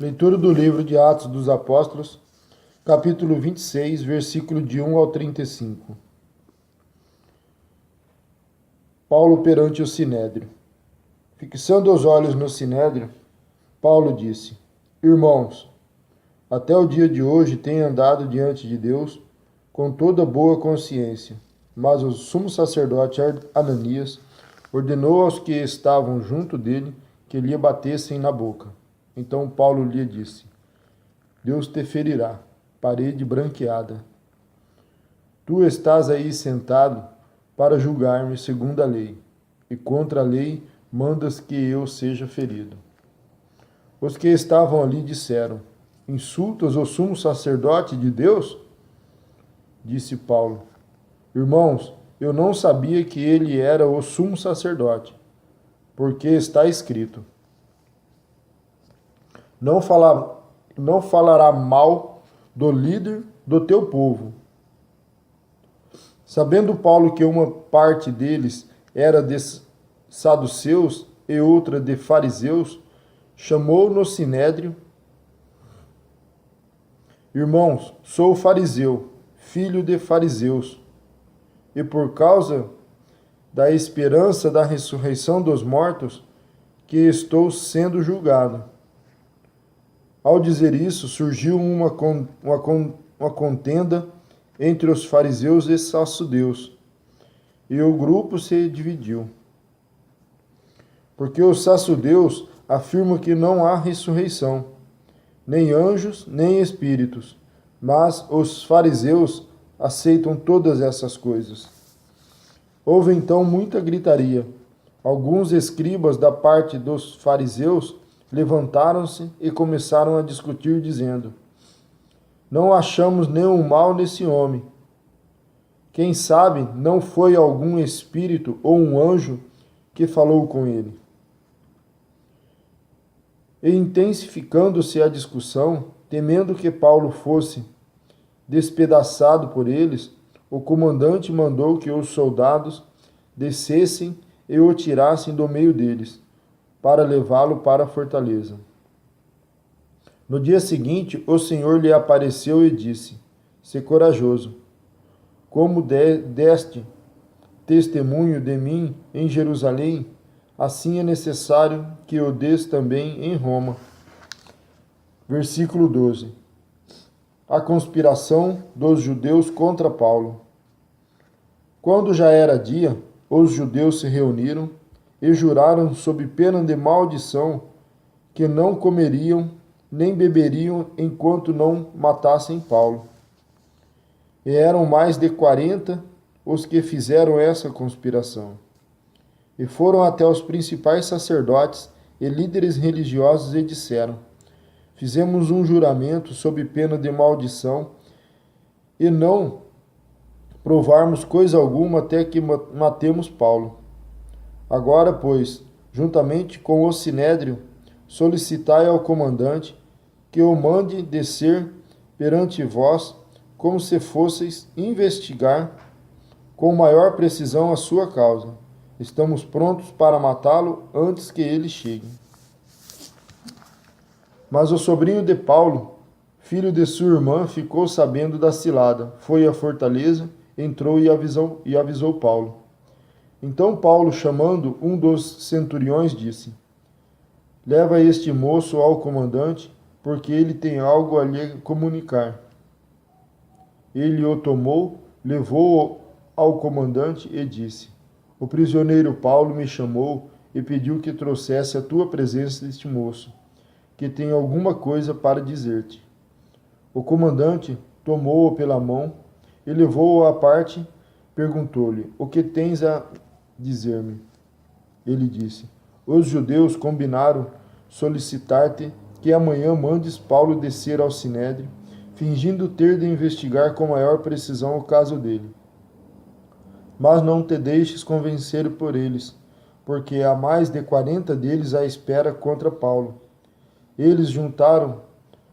Leitura do livro de Atos dos Apóstolos, capítulo 26, versículo de 1 ao 35. Paulo perante o Sinédrio. Fixando os olhos no Sinédrio, Paulo disse: Irmãos, até o dia de hoje tenho andado diante de Deus com toda boa consciência, mas o sumo sacerdote Ananias ordenou aos que estavam junto dele que lhe batessem na boca. Então Paulo lhe disse: Deus te ferirá, parede branqueada. Tu estás aí sentado para julgar-me segundo a lei, e contra a lei mandas que eu seja ferido. Os que estavam ali disseram: Insultas o sumo sacerdote de Deus? Disse Paulo: Irmãos, eu não sabia que ele era o sumo sacerdote, porque está escrito: não falará mal do líder do teu povo. Sabendo Paulo que uma parte deles era de saduceus e outra de fariseus, chamou no sinédrio: Irmãos, sou fariseu, filho de fariseus, e por causa da esperança da ressurreição dos mortos, que estou sendo julgado. Ao dizer isso, surgiu uma contenda entre os fariseus e saduceus, e o grupo se dividiu. Porque os saduceus afirmam que não há ressurreição, nem anjos, nem espíritos, mas os fariseus aceitam todas essas coisas. Houve então muita gritaria. Alguns escribas da parte dos fariseus levantaram-se e começaram a discutir, dizendo: Não achamos nenhum mal nesse homem. Quem sabe não foi algum espírito ou um anjo que falou com ele? E intensificando-se a discussão, temendo que Paulo fosse despedaçado por eles, o comandante mandou que os soldados descessem e o tirassem do meio deles, para levá-lo para a fortaleza. No dia seguinte, o Senhor lhe apareceu e disse: Sê corajoso. Como deste testemunho de mim em Jerusalém, assim é necessário que o des também em Roma. Versículo 12. A conspiração dos judeus contra Paulo. Quando já era dia, os judeus se reuniram e juraram sob pena de maldição que não comeriam nem beberiam enquanto não matassem Paulo. E eram mais de 40 os que fizeram essa conspiração. E foram até os principais sacerdotes e líderes religiosos e disseram: Fizemos um juramento sob pena de maldição e não provarmos coisa alguma até que matemos Paulo. Agora, pois, juntamente com o sinédrio, solicitai ao comandante que o mande descer perante vós, como se fosseis investigar com maior precisão a sua causa. Estamos prontos para matá-lo antes que ele chegue. Mas o sobrinho de Paulo, filho de sua irmã, ficou sabendo da cilada, foi à fortaleza, entrou e avisou Paulo. Então Paulo, chamando um dos centuriões, disse: Leva este moço ao comandante, porque ele tem algo a lhe comunicar. Ele o tomou, levou-o ao comandante e disse: O prisioneiro Paulo me chamou e pediu que trouxesse à tua presença este moço, que tem alguma coisa para dizer-te. O comandante tomou-o pela mão e levou-o à parte, perguntou-lhe: O que tens a dizer-me? Ele disse: Os judeus combinaram solicitar-te que amanhã mandes Paulo descer ao sinédrio, fingindo ter de investigar com maior precisão o caso dele. Mas não te deixes convencer por eles, porque há mais de 40 deles à espera contra Paulo. Eles juntaram,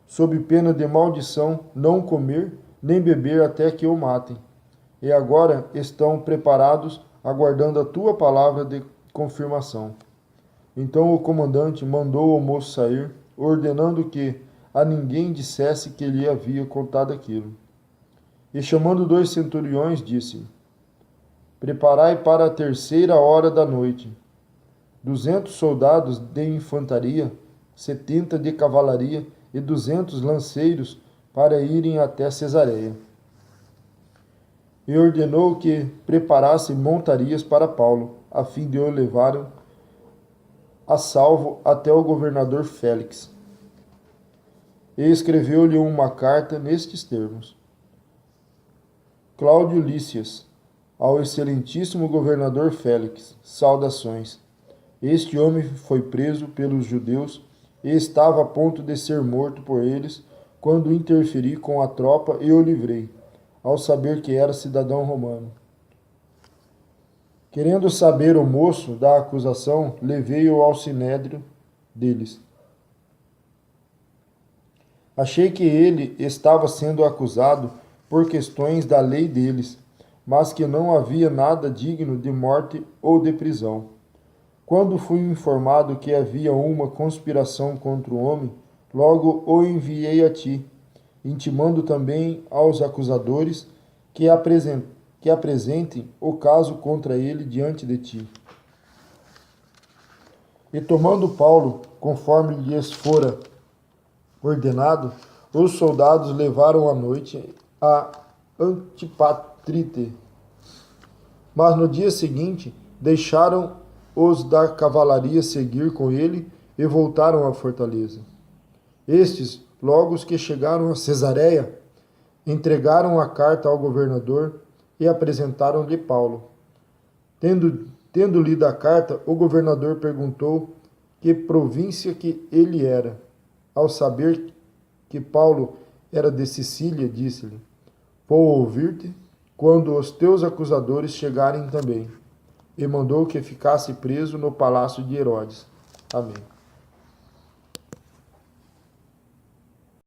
sob pena de maldição, não comer nem beber até que o matem. E agora estão preparados, aguardando a tua palavra de confirmação. Então o comandante mandou o moço sair, ordenando que a ninguém dissesse que lhe havia contado aquilo. E chamando 2 centuriões, disse: Preparai para a 3ª hora da noite 200 soldados de infantaria, 70 de cavalaria e 200 lanceiros para irem até Cesareia. E ordenou que preparassem montarias para Paulo, a fim de o levarem a salvo até o governador Félix. E escreveu-lhe uma carta nestes termos: Cláudio Lícias, ao excelentíssimo governador Félix, saudações. Este homem foi preso pelos judeus e estava a ponto de ser morto por eles, quando interferi com a tropa e o livrei, ao saber que era cidadão romano. Querendo saber o moço da acusação, levei-o ao sinédrio deles. Achei que ele estava sendo acusado por questões da lei deles, mas que não havia nada digno de morte ou de prisão. Quando fui informado que havia uma conspiração contra o homem, logo o enviei a ti, intimando também aos acusadores que apresentem o caso contra ele diante de ti. E tomando Paulo, conforme lhes fora ordenado, os soldados levaram à noite a Antipatrite. Mas no dia seguinte deixaram os da cavalaria seguir com ele e voltaram à fortaleza. Estes, logo que chegaram a Cesareia, entregaram a carta ao governador e apresentaram-lhe Paulo. Tendo lido a carta, o governador perguntou que província que ele era. Ao saber que Paulo era de Sicília, disse-lhe: Vou ouvir-te quando os teus acusadores chegarem também. E mandou que ficasse preso no palácio de Herodes. Amém.